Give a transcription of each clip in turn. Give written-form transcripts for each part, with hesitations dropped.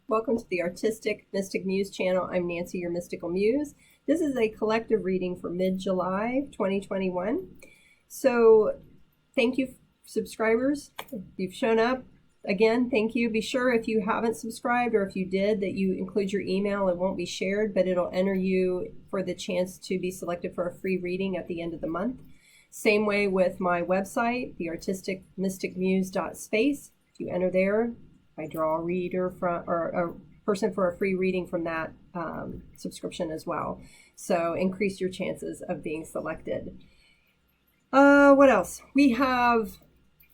Welcome to the Artistic Mystic Muse channel. I'm Nancy, your Mystical Muse. This is a collective reading for mid-July 2021. So thank you, subscribers. If you've shown up, again, thank you. Be sure if you haven't subscribed or if you did that you include your email. It won't be shared, but it'll enter you for the chance to be selected for a free reading at the end of the month. Same way with my website, theartisticmysticmuse.space. If you enter there, I draw a reader from, or a person for a free reading from that subscription as well. So increase your chances of being selected. What else? We have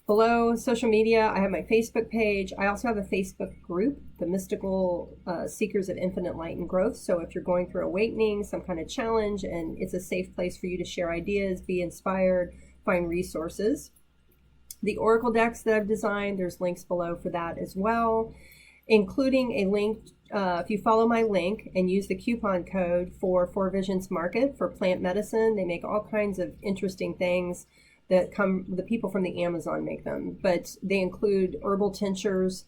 below social media. I have my Facebook page. I also have a Facebook group, the Mystical Seekers of Infinite Light and Growth. So if you're going through awakening, some kind of challenge, and it's a safe place for you to share ideas, be inspired, find resources. The Oracle decks that I've designed, there's links below for that as well, including a link, if you follow my link and use the coupon code for Four Visions Market for plant medicine. They make all kinds of interesting things that the people from the Amazon make them, but they include herbal tinctures,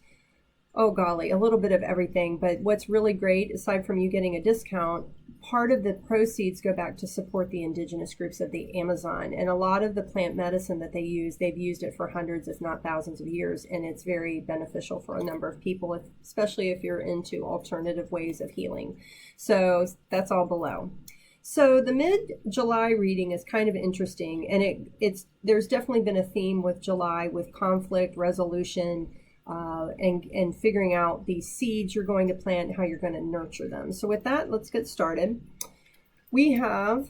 oh golly, a little bit of everything. But what's really great, aside from you getting a discount, part of the proceeds go back to support the indigenous groups of the Amazon. And a lot of the plant medicine that they use, they've used it for hundreds, if not thousands of years. And it's very beneficial for a number of people, especially if you're into alternative ways of healing. So that's all below. So the mid-July reading is kind of interesting. And there's definitely been a theme with July with conflict, resolution, and figuring out the seeds you're going to plant and how you're going to nurture them. So with that, let's get started. We have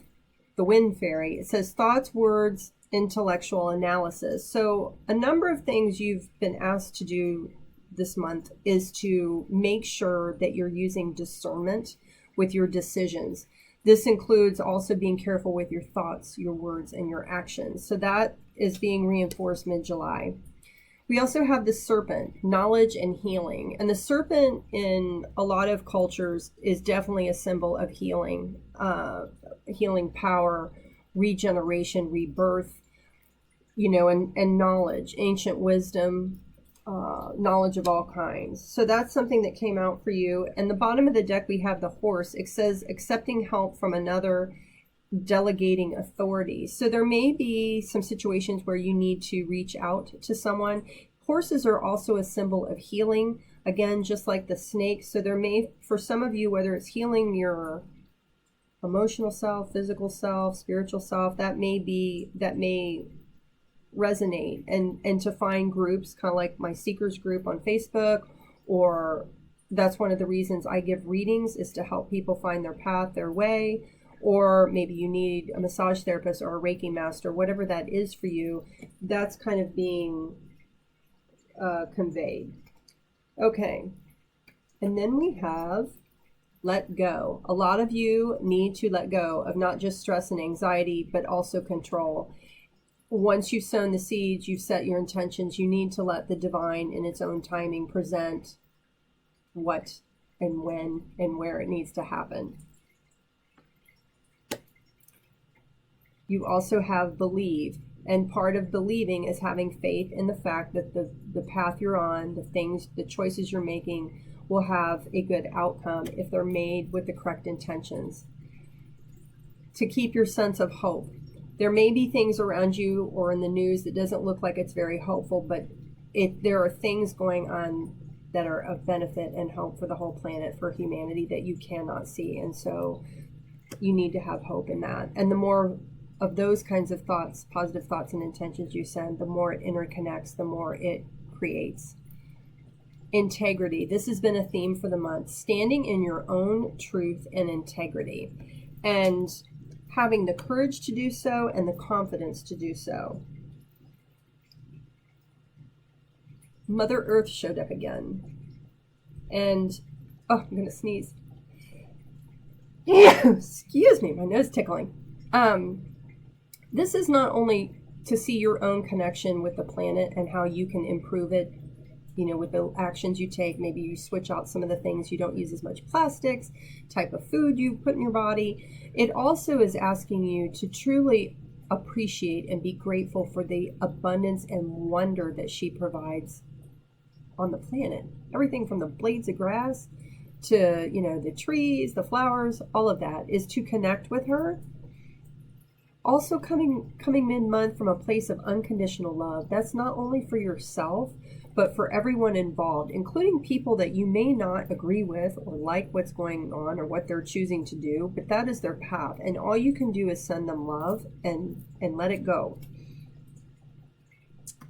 the Wind Fairy. It says thoughts, words, intellectual analysis. So a number of things you've been asked to do this month is to make sure that you're using discernment with your decisions. This includes also being careful with your thoughts, your words, and your actions. So that is being reinforced mid-July. We also have the serpent, knowledge and healing. And the serpent in a lot of cultures is definitely a symbol of healing, healing power, regeneration, rebirth, and knowledge, ancient wisdom, knowledge of all kinds. So that's something that came out for you. And the bottom of the deck, we have the horse. It says accepting help from another, delegating authority. So there may be some situations where you need to reach out to someone. Horses are also a symbol of healing, again, just like the snake. So there may, for some of you, whether it's healing your emotional self, physical self, spiritual self, that may resonate. And to find groups, kind of like my Seekers group on Facebook, or that's one of the reasons I give readings, is to help people find their path, their way. Or maybe you need a massage therapist or a Reiki master, whatever that is for you, that's kind of being conveyed. Okay, and then we have let go. A lot of you need to let go of not just stress and anxiety, but also control. Once you've sown the seeds, you've set your intentions, you need to let the divine in its own timing present what and when and where it needs to happen. You also have believe, and part of believing is having faith in the fact that the path you're on, the choices you're making will have a good outcome if they're made with the correct intentions. To keep your sense of hope. There may be things around you or in the news that doesn't look like it's very hopeful, but there are things going on that are of benefit and hope for the whole planet, for humanity, that you cannot see. And so you need to have hope in that. And the more of those kinds of thoughts, positive thoughts and intentions you send, the more it interconnects, the more it creates. Integrity. This has been a theme for the month. Standing in your own truth and integrity. And having the courage to do so and the confidence to do so. Mother Earth showed up again. And, oh, I'm going to sneeze. Excuse me, my nose is tickling. This is not only to see your own connection with the planet and how you can improve it, with the actions you take. Maybe you switch out some of the things, you don't use as much plastics, type of food you put in your body. It also is asking you to truly appreciate and be grateful for the abundance and wonder that she provides on the planet. everything from the blades of grass to, you know, the trees, the flowers, all of that is to connect with her. Also coming mid-month from a place of unconditional love. That's not only for yourself, but for everyone involved, including people that you may not agree with or like what's going on or what they're choosing to do, but that is their path. And all you can do is send them love and let it go.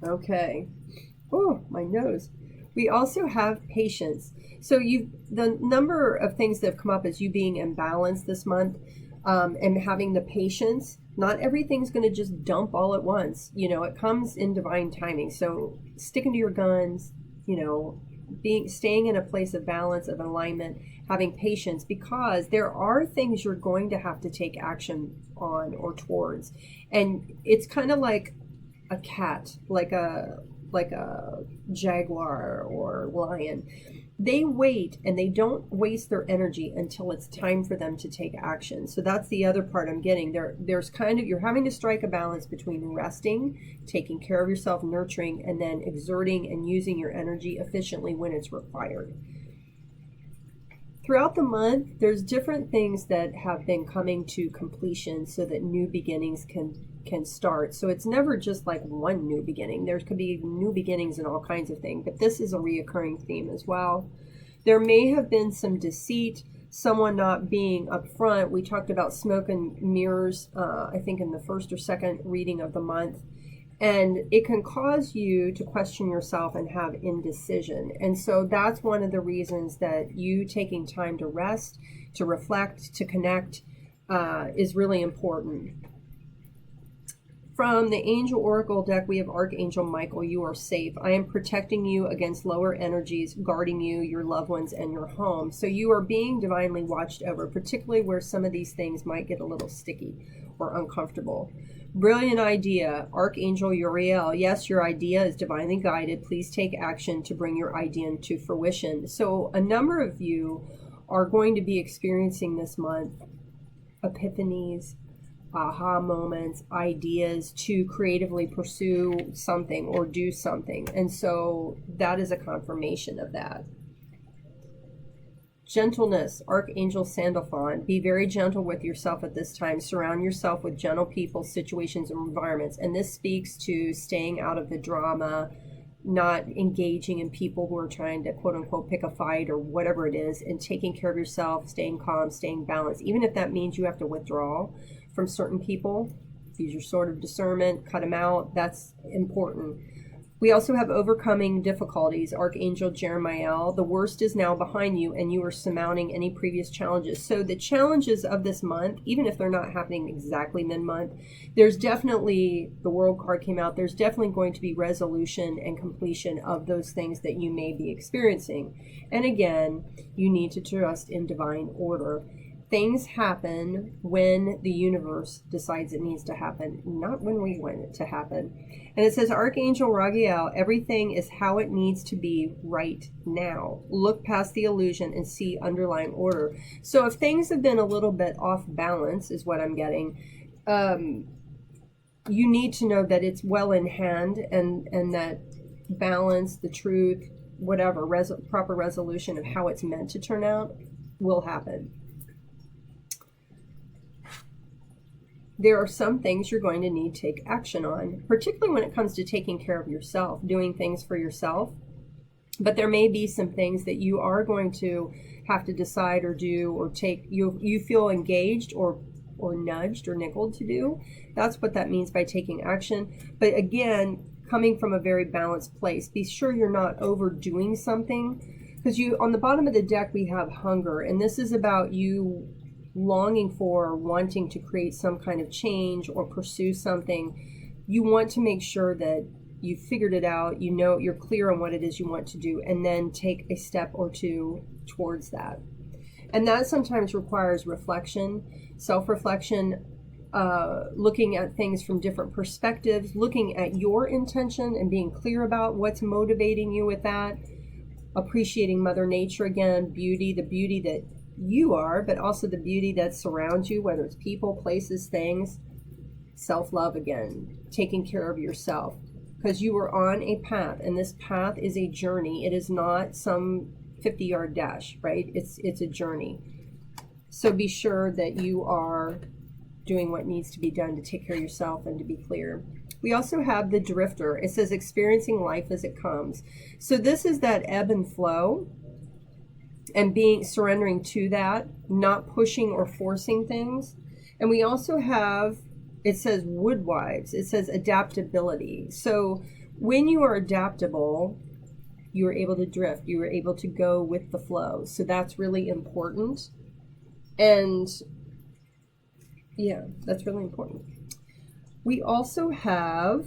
Okay. Oh, my nose. We also have patience. So the number of things that have come up is you being imbalanced this month, and having the patience. Not everything's going to just dump all at once. You know, it comes in divine timing. So sticking to your guns, you know, staying in a place of balance, of alignment, having patience, because there are things you're going to have to take action on or towards. And it's kind of like a cat, like a jaguar or lion. They wait and they don't waste their energy until it's time for them to take action. So that's the other part I'm getting. There's kind of, you're having to strike a balance between resting, taking care of yourself, nurturing, and then exerting and using your energy efficiently when it's required. Throughout the month, there's different things that have been coming to completion so that new beginnings can start. So it's never just like one new beginning. There could be new beginnings in all kinds of things, but this is a reoccurring theme as well. There may have been some deceit, someone not being upfront. We talked about smoke and mirrors, I think in the first or second reading of the month. And it can cause you to question yourself and have indecision. And so that's one of the reasons that you taking time to rest, to reflect, to connect is really important. From the Angel Oracle deck, we have Archangel Michael. You are safe. I am protecting you against lower energies, guarding you, your loved ones, and your home. So you are being divinely watched over, particularly where some of these things might get a little sticky or uncomfortable. Brilliant idea, Archangel Uriel. Yes, your idea is divinely guided. Please take action to bring your idea into fruition. So a number of you are going to be experiencing this month epiphanies, aha moments, ideas to creatively pursue something or do something. And so that is a confirmation of that. Gentleness, Archangel Sandalphon. Be very gentle with yourself at this time. Surround yourself with gentle people, situations, and environments. And this speaks to staying out of the drama, not engaging in people who are trying to quote unquote pick a fight or whatever it is, and taking care of yourself, staying calm, staying balanced. Even if that means you have to withdraw from certain people, use your sword of discernment, cut them out. That's important. We also have overcoming difficulties, Archangel Jeremiel. The worst is now behind you and you are surmounting any previous challenges. So the challenges of this month, even if they're not happening exactly mid-month, there's definitely, the World card came out, there's definitely going to be resolution and completion of those things that you may be experiencing. And again, you need to trust in divine order. Things happen when the universe decides it needs to happen, not when we want it to happen. And it says, Archangel Raguel, everything is how it needs to be right now. Look past the illusion and see underlying order. So if things have been a little bit off balance, is what I'm getting, you need to know that it's well in hand, and that balance, the truth, whatever, proper resolution of how it's meant to turn out will happen. There are some things you're going to need to take action on, particularly when it comes to taking care of yourself, doing things for yourself. But there may be some things that you are going to have to decide or do or take, you feel engaged or nudged or nickeled to do. That's what that means by taking action. But again, coming from a very balanced place, be sure you're not overdoing something. Because on the bottom of the deck, we have hunger. And this is about you longing for, wanting to create some kind of change or pursue something. You want to make sure that you figured it out, you know, you're clear on what it is you want to do, and then take a step or two towards that. And that sometimes requires reflection, self-reflection, looking at things from different perspectives, looking at your intention and being clear about what's motivating you with that, appreciating Mother Nature again, beauty, the beauty that you are, but also the beauty that surrounds you, whether it's people, places, things. Self-love again, taking care of yourself. because you are on a path, and this path is a journey. It is not some 50-yard dash, right? It's a journey. So be sure that you are doing what needs to be done to take care of yourself and to be clear. We also have the drifter. It says experiencing life as it comes. So this is that ebb and flow, and surrendering to that, not pushing or forcing things. And we also have, it says woodwives. It says adaptability. So when you are adaptable, you are able to drift. You are able to go with the flow. So that's really important. And yeah, that's really important. We also have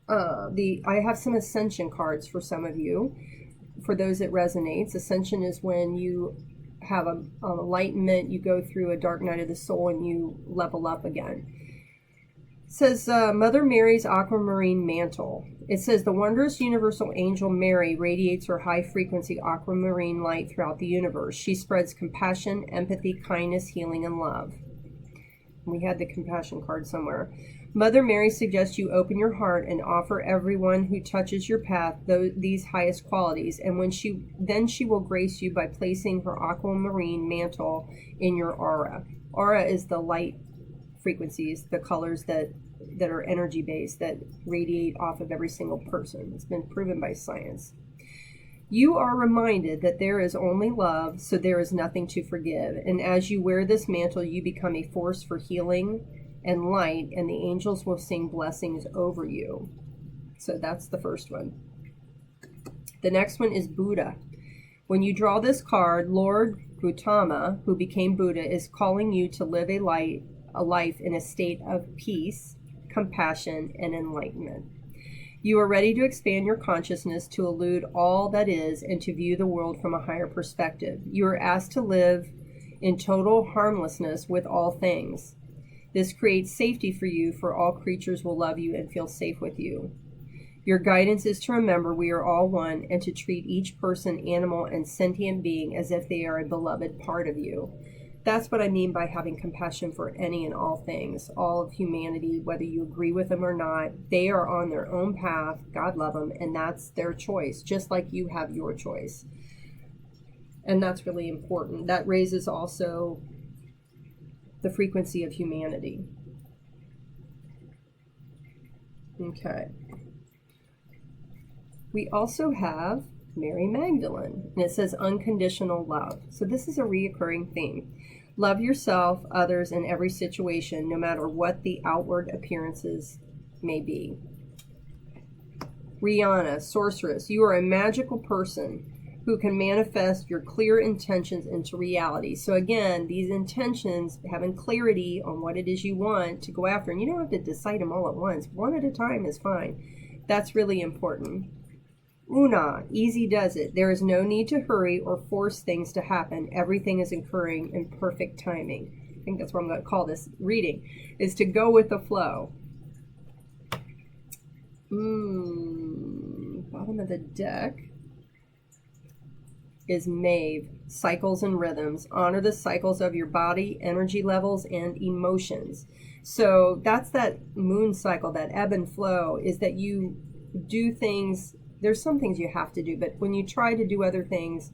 I have some ascension cards for some of you. For those that resonates, ascension is when you have a enlightenment, you go through a dark night of the soul and you level up again. It says Mother Mary's aquamarine mantle. It says the wondrous universal angel Mary radiates her high frequency aquamarine light throughout the universe. She spreads compassion, empathy, kindness, healing, and love. We had the compassion card somewhere. Mother Mary suggests you open your heart and offer everyone who touches your path these highest qualities, and then she will grace you by placing her aquamarine mantle in your aura. Aura is the light frequencies, the colors that are energy based, that radiate off of every single person. It's been proven by science. You are reminded that there is only love, so there is nothing to forgive. And as you wear this mantle, you become a force for healing and light, and the angels will sing blessings over you. So that's the first one. The next one is Buddha. When you draw this card, Lord Gautama, who became Buddha, is calling you to live a life in a state of peace, compassion, and enlightenment. You are ready to expand your consciousness to elude all that is and to view the world from a higher perspective. You are asked to live in total harmlessness with all things. This creates safety for you, for all creatures will love you and feel safe with you. Your guidance is to remember we are all one, and to treat each person, animal, and sentient being as if they are a beloved part of you. That's what I mean by having compassion for any and all things, all of humanity, whether you agree with them or not. They are on their own path. God love them, and that's their choice, just like you have your choice. And that's really important. That raises also the frequency of humanity. Okay. We also have Mary Magdalene, and it says unconditional love. So this is a reoccurring theme. Love yourself, others, in every situation, no matter what the outward appearances may be. Rihanna, sorceress, you are a magical person who can manifest your clear intentions into reality. So again, these intentions, having clarity on what it is you want to go after, and you don't have to decide them all at once. One at a time is fine. That's really important. Una, easy does it. There is no need to hurry or force things to happen. Everything is occurring in perfect timing. I think that's what I'm going to call this reading, is to go with the flow. Bottom of the deck is Maeve, cycles and rhythms. Honor the cycles of your body, energy levels, and emotions. So that's that moon cycle, that ebb and flow, is that you do things. There's some things you have to do, but when you try to do other things,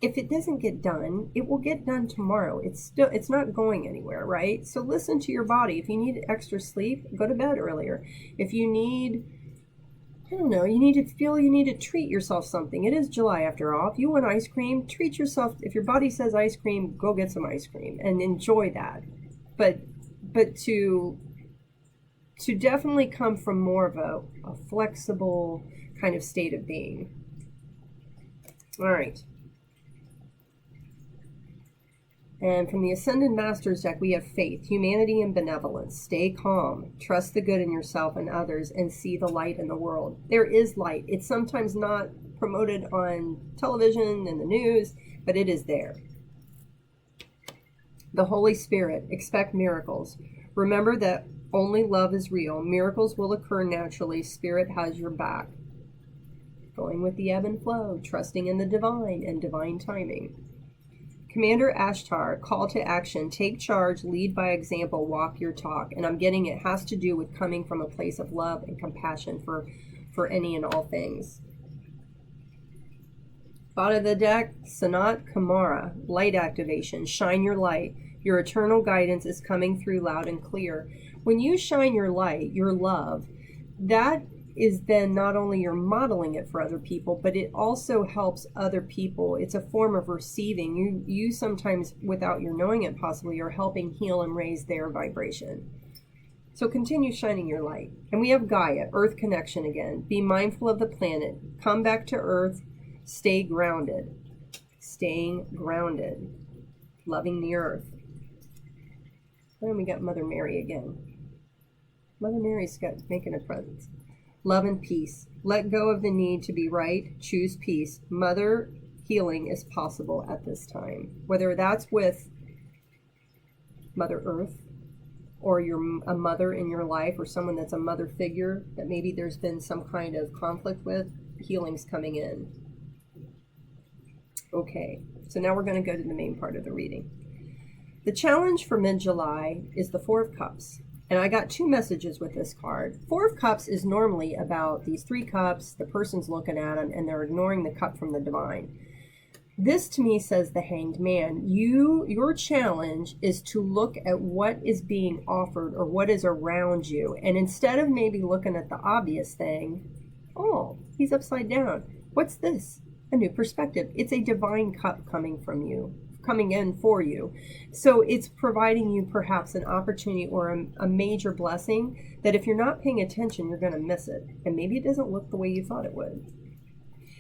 if it doesn't get done, it will get done tomorrow. It's not going anywhere, right? So listen to your body. If you need extra sleep, go to bed earlier. If you need, I don't know, you need to treat yourself something. It is July after all. If you want ice cream, treat yourself. If your body says ice cream, go get some ice cream and enjoy that. But to definitely come from more of a flexible kind of state of being. All right. And from the Ascended Masters deck, we have faith, humanity, and benevolence. Stay calm. Trust the good in yourself and others, and see the light in the world. There is light. It's sometimes not promoted on television and the news, but it is there. The Holy Spirit. Expect miracles. Remember that only love is real. Miracles will occur naturally. Spirit has your back. Going with the ebb and flow, trusting in the divine and divine timing. Commander Ashtar, call to action, take charge, lead by example, walk your talk. And I'm getting it has to do with coming from a place of love and compassion for any and all things. Bottom of the deck, Sanat Kumara, light activation, shine your light. Your eternal guidance is coming through loud and clear. When you shine your light, your love, that is then not only you're modeling it for other people, but it also helps other people. It's a form of receiving. You sometimes, without your knowing it possibly, are helping heal and raise their vibration. So continue shining your light. And we have Gaia, Earth connection again. Be mindful of the planet. Come back to Earth. Stay grounded. Staying grounded. Loving the Earth. And we got Mother Mary again. Mother Mary's making a presence. Love and peace. Let go of the need to be right. Choose peace. Mother healing is possible at this time. Whether that's with Mother Earth, or you're a mother in your life, or someone that's a mother figure that maybe there's been some kind of conflict with, healing's coming in. Okay, so now we're going to go to the main part of the reading. The challenge for mid-July is the Four of Cups. And I got two messages with this card. Four of Cups is normally about these three cups, the person's looking at them, and they're ignoring the cup from the divine. This to me says the Hanged Man. Your challenge is to look at what is being offered or what is around you. And instead of maybe looking at the obvious thing, oh, he's upside down. What's this? A new perspective. It's a divine cup coming from you, coming in for you. So it's providing you perhaps an opportunity or a major blessing that if you're not paying attention, you're going to miss it. And maybe it doesn't look the way you thought it would.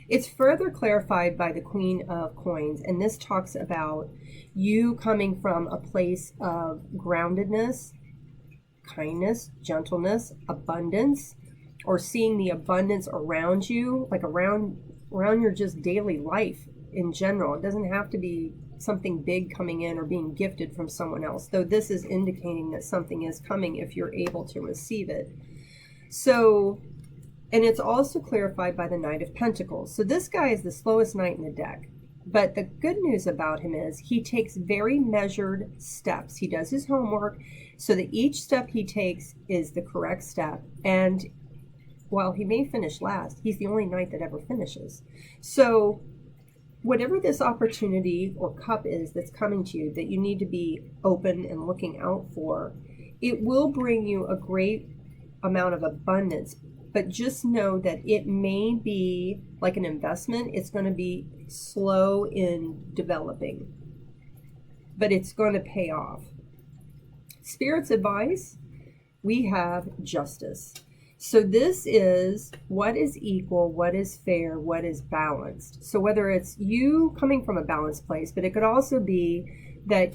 It's further clarified by the Queen of Coins, and this talks about you coming from a place of groundedness, kindness, gentleness, abundance, or seeing the abundance around you, like around your just daily life in general. It doesn't have to be something big coming in or being gifted from someone else, though this is indicating that something is coming if you're able to receive it. So, and it's also clarified by the Knight of Pentacles. So this guy is the slowest knight in the deck. But the good news about him is he takes very measured steps. He does his homework so that each step he takes is the correct step. And while he may finish last, he's the only knight that ever finishes. So whatever this opportunity or cup is that's coming to you that you need to be open and looking out for, it will bring you a great amount of abundance. But just know that it may be like an investment. It's going to be slow in developing, but it's going to pay off. Spirit's advice, we have justice. So this is what is equal, what is fair, what is balanced. So whether it's you coming from a balanced place, but it could also be that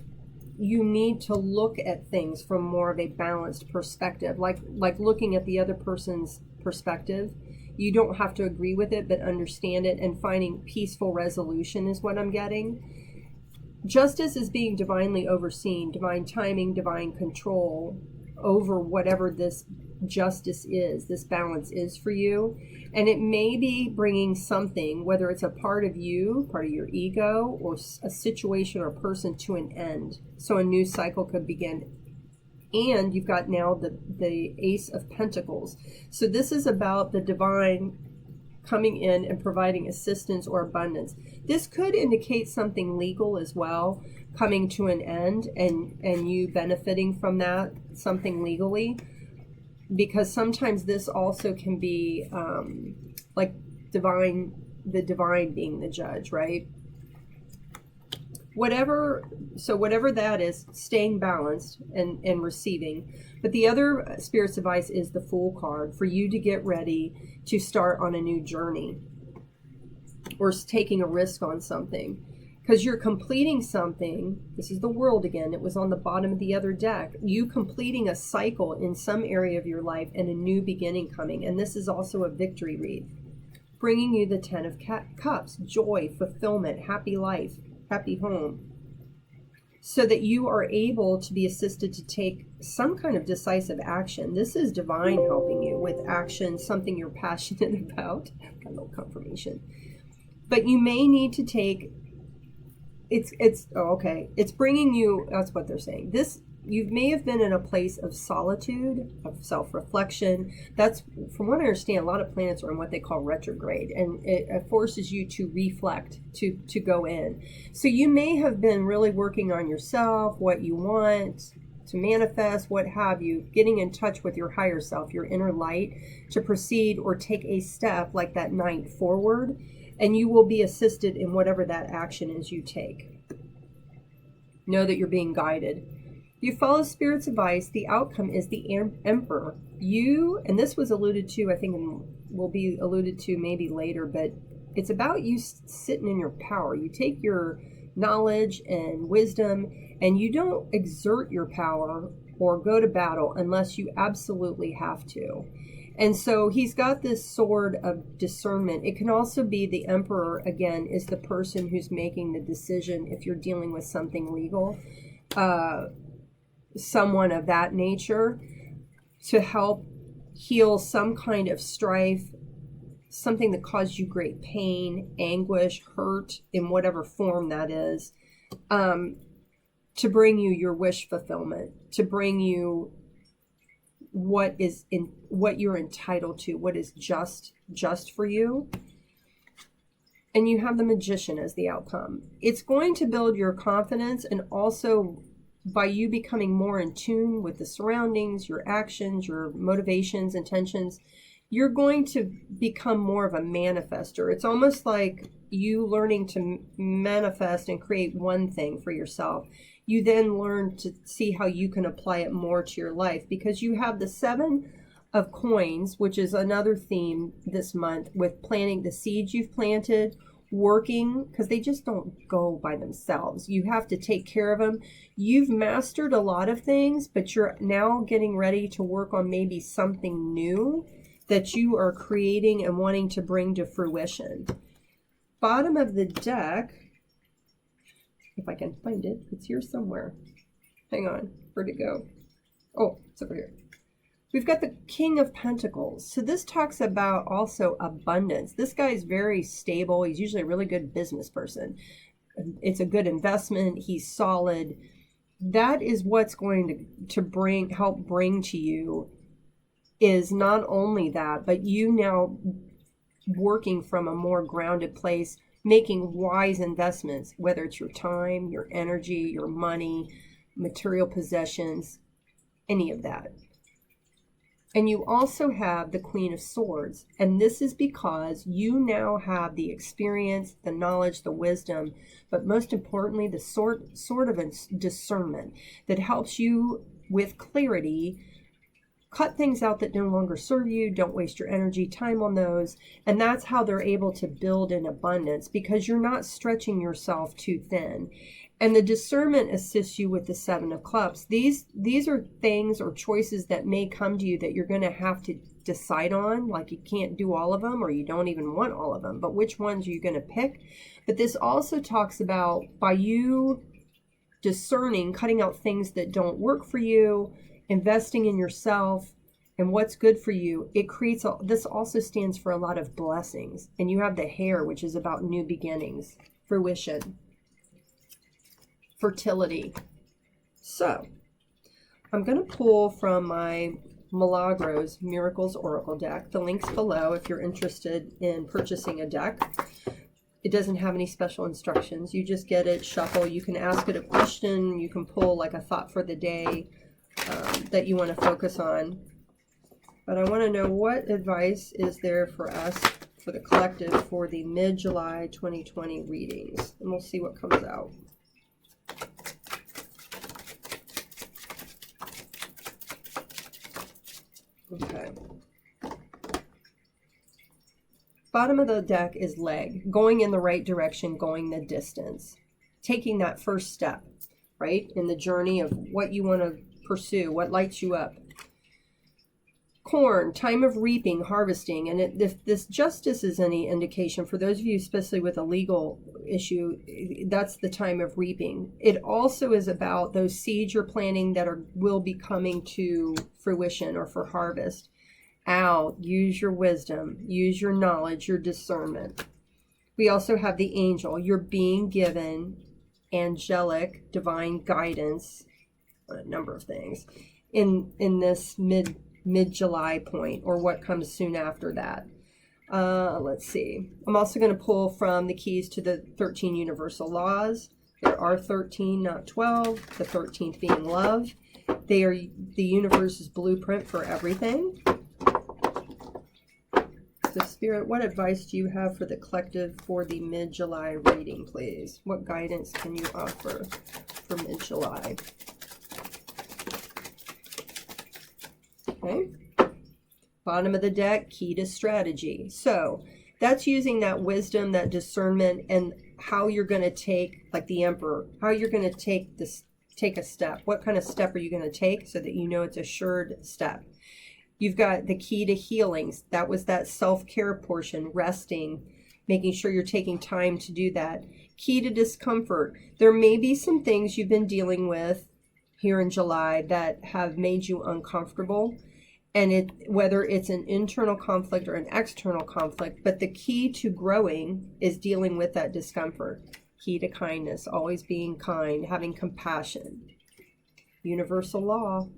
you need to look at things from more of a balanced perspective, like looking at the other person's perspective. You don't have to agree with it, but understand it, and finding peaceful resolution is what I'm getting. Justice is being divinely overseen, divine timing, divine control over whatever this justice is, this balance is for you. And it may be bringing something, whether it's a part of you, part of your ego, or a situation or person to an end. So a new cycle could begin. And you've got now the Ace of Pentacles. So this is about the divine coming in and providing assistance or abundance. This could indicate something legal as well, coming to an end, and you benefiting from that, something legally. Because sometimes this also can be like the divine being the judge, right? Whatever that is, staying balanced and receiving. But the other Spirit's advice is the Fool card, for you to get ready to start on a new journey or taking a risk on something. Because you're completing something. This is the World again. It was on the bottom of the other deck. You completing a cycle in some area of your life and a new beginning coming. And this is also a victory wreath, bringing you the 10 of Cups, joy, fulfillment, happy life, happy home, so that you are able to be assisted to take some kind of decisive action. This is divine helping you with action, something you're passionate about. Got a little confirmation. But you may need to take oh, okay. It's bringing you, that's what they're saying. This, you may have been in a place of solitude, of self-reflection. That's, from what I understand, a lot of planets are in what they call retrograde, and it forces you to reflect, to go in. So you may have been really working on yourself, what you want to manifest, what have you, getting in touch with your higher self, your inner light, to proceed or take a step like that ninth forward, and you will be assisted in whatever that action is you take. Know that you're being guided. You follow Spirit's advice. The outcome is the Emperor. You, and this was alluded to, I think, and will be alluded to maybe later, but it's about you sitting in your power. You take your knowledge and wisdom, and you don't exert your power or go to battle unless you absolutely have to. And so he's got this sword of discernment. It can also be the Emperor, again, is the person who's making the decision if you're dealing with something legal. Someone of that nature, to help heal some kind of strife, something that caused you great pain, anguish, hurt, in whatever form that is, to bring you your wish fulfillment, to bring you what you're entitled to, what is just for you. And you have the Magician as the outcome. It's going to build your confidence, and also by you becoming more in tune with the surroundings, your actions, your motivations, intentions, you're going to become more of a manifester. It's almost like you learning to manifest and create one thing for yourself. You then learn to see how you can apply it more to your life, because you have the 7 of coins, which is another theme this month, with planting the seeds you've planted, working, because they just don't go by themselves. You have to take care of them. You've mastered a lot of things, but you're now getting ready to work on maybe something new that you are creating and wanting to bring to fruition. Bottom of the deck, if I can find it, it's here somewhere. Hang on, where'd it go? Oh, it's over here. We've got the King of Pentacles. So this talks about also abundance. This guy is very stable. He's usually a really good business person. It's a good investment. He's solid. That is what's going to help bring to you, is not only that, but you now working from a more grounded place, making wise investments, whether it's your time, your energy, your money, material possessions, any of that. And you also have the Queen of Swords. And this is because you now have the experience, the knowledge, the wisdom, but most importantly, the sort of discernment that helps you with clarity cut things out that no longer serve you. Don't waste your energy, time on those. And that's how they're able to build in abundance, because you're not stretching yourself too thin. And the discernment assists you with the 7 of Cups. These are things or choices that may come to you that you're going to have to decide on. Like, you can't do all of them, or you don't even want all of them. But which ones are you going to pick? But this also talks about, by you discerning, cutting out things that don't work for you, investing in yourself and what's good for you, it creates, this also stands for a lot of blessings. And you have the Hare, which is about new beginnings, fruition, fertility. So I'm going to pull from my Milagros-Miracles Oracle deck. The link's below if you're interested in purchasing a deck. It doesn't have any special instructions. You just get it, shuffle. You can ask it a question. You can pull like a thought for the day that you want to focus on. But I want to know, what advice is there for us, for the collective, for the mid-July 2020 readings. And we'll see what comes out. Okay. Bottom of the deck is leg, going in the right direction, going the distance, taking that first step, right, in the journey of what you want to pursue, what lights you up. Corn, time of reaping, harvesting. And if this justice is any indication, for those of you, especially with a legal issue, that's the time of reaping. It also is about those seeds you're planting that will be coming to fruition or for harvest. Use your wisdom, use your knowledge, your discernment. We also have the angel. You're being given angelic, divine guidance, a number of things in this mid-July point, or what comes soon after that. Let's see. I'm also going to pull from the keys to the 13 universal laws. There are 13, not 12. The 13th being love. They are the universe's blueprint for everything. So Spirit, what advice do you have for the collective for the mid-July reading, please? What guidance can you offer for mid-July? Okay. Bottom of the deck, key to strategy. So that's using that wisdom, that discernment, and how you're going to take, like the Emperor, how you're going to take a step. What kind of step are you going to take so that you know it's a assured step? You've got the key to healings. That was that self-care portion, resting, making sure you're taking time to do that. Key to discomfort. There may be some things you've been dealing with here in July that have made you uncomfortable. And whether it's an internal conflict or an external conflict, but the key to growing is dealing with that discomfort. Key to kindness, always being kind, having compassion. Universal law,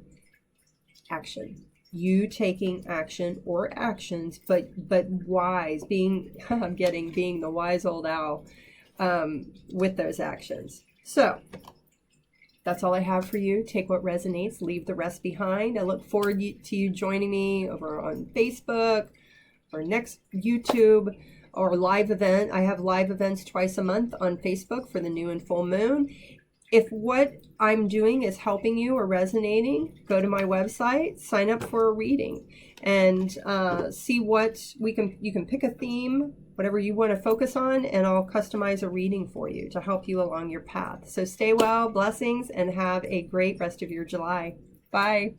action. You taking action or actions, but wise, being being the wise old owl with those actions. So that's all I have for you. Take what resonates, leave the rest behind. I look forward to you joining me over on Facebook or next YouTube or live event. I have live events twice a month on Facebook for the new and full moon. If what I'm doing is helping you or resonating, go to my website, sign up for a reading, and see what you can pick a theme, whatever you want to focus on, and I'll customize a reading for you to help you along your path. So stay well, blessings, and have a great rest of your July. Bye.